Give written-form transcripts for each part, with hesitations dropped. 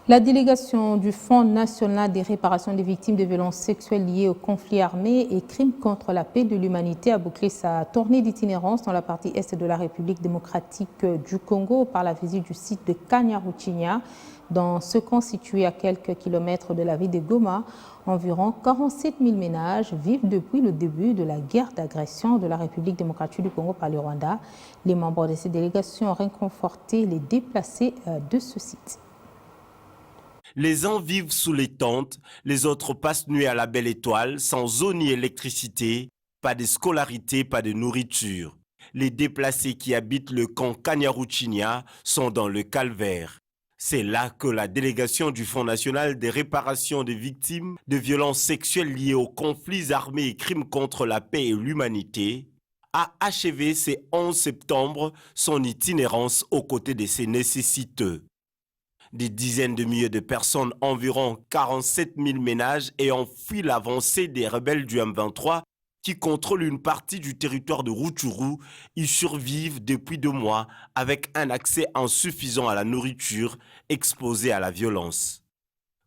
La délégation du Fonds national des réparations des victimes de violences sexuelles liées aux conflits armés et crimes contre la paix de l'humanité a bouclé sa tournée d'itinérance dans la partie est de la République démocratique du Congo par la visite du site de Kanyaruchinya. Dans ce camp situé à quelques kilomètres de la ville de Goma, environ 47 000 ménages vivent depuis le début de la guerre d'agression de la République démocratique du Congo par le Rwanda. Les membres de ces délégations ont réconforté les déplacés de ce site. Les uns vivent sous les tentes, les autres passent nuit à la belle étoile, sans eau ni électricité, pas de scolarité, pas de nourriture. Les déplacés qui habitent le camp Kanyaruchinya sont dans le calvaire. C'est là que la délégation du Fonds national des réparations des victimes de violences sexuelles liées aux conflits armés et crimes contre la paix et l'humanité a achevé ce 11 septembre son itinérance aux côtés de ses nécessiteux. Des dizaines de milliers de personnes, environ 47 000 ménages, ayant fui l'avancée des rebelles du M23 qui contrôlent une partie du territoire de Rutshuru, y survivent depuis 2 mois avec un accès insuffisant à la nourriture, exposés à la violence.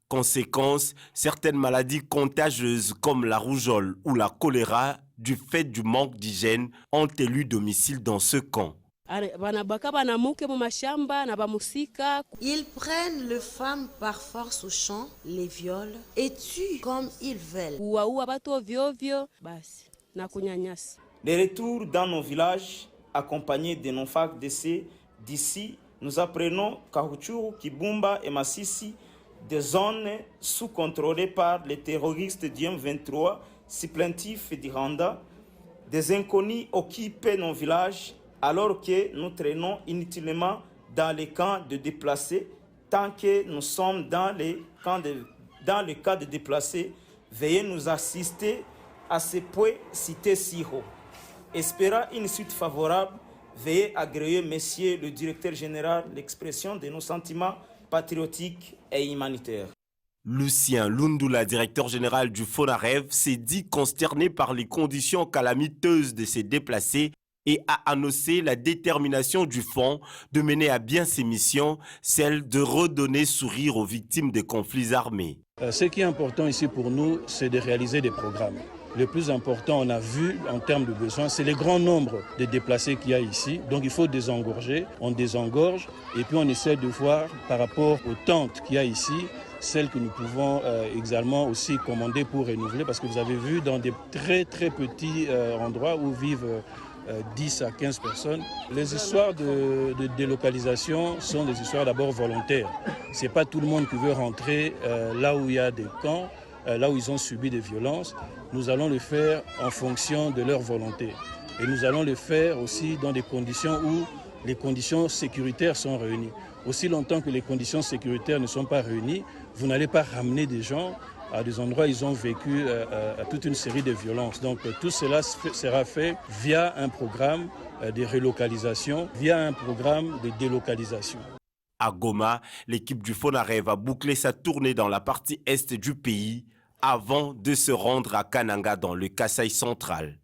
Conséquence, certaines maladies contagieuses comme la rougeole ou la choléra, du fait du manque d'hygiène, ont élu domicile dans ce camp. Ils prennent les femmes par force au champ, les violent et tuent comme ils veulent. De retour dans nos villages, accompagnés de nos FARDC d'ici, nous apprenons qu'à Rutshuru, Kibumba et Masisi, des zones sous-contrôlées par les terroristes du M23, supplétifs du Rwanda, des inconnus occupent nos villages alors que nous traînons inutilement dans les camps de déplacés. Tant que nous sommes dans le cas de déplacés, veuillez nous assister à ce point cité si haut. Espérant une suite favorable, veuillez agréer, Monsieur le directeur général, l'expression de nos sentiments patriotiques et humanitaires. Lucien Lundula, directeur général du FONAREV, s'est dit consterné par les conditions calamiteuses de ces déplacés et a annoncé la détermination du fonds de mener à bien ses missions, celle de redonner sourire aux victimes des conflits armés. Ce qui est important ici pour nous, c'est de réaliser des programmes. Le plus important, on a vu en termes de besoins, c'est le grand nombre de déplacés qu'il y a ici. Donc il faut désengorger, on désengorge et puis on essaie de voir par rapport aux tentes qu'il y a ici, celles que nous pouvons également aussi commander pour renouveler, parce que vous avez vu dans des très petits endroits où vivent 10 à 15 personnes. Les histoires de délocalisation sont des histoires d'abord volontaires. Ce n'est pas tout le monde qui veut rentrer là où il y a des camps, là où ils ont subi des violences. Nous allons le faire en fonction de leur volonté. Et nous allons le faire aussi dans des conditions où les conditions sécuritaires sont réunies. Aussi longtemps que les conditions sécuritaires ne sont pas réunies, vous n'allez pas ramener des gens à des endroits où ils ont vécu toute une série de violences. Donc tout cela sera fait via un programme de relocalisation, via un programme de délocalisation. À Goma, l'équipe du FONAREV a bouclé sa tournée dans la partie est du pays avant de se rendre à Kananga dans le Kasaï central.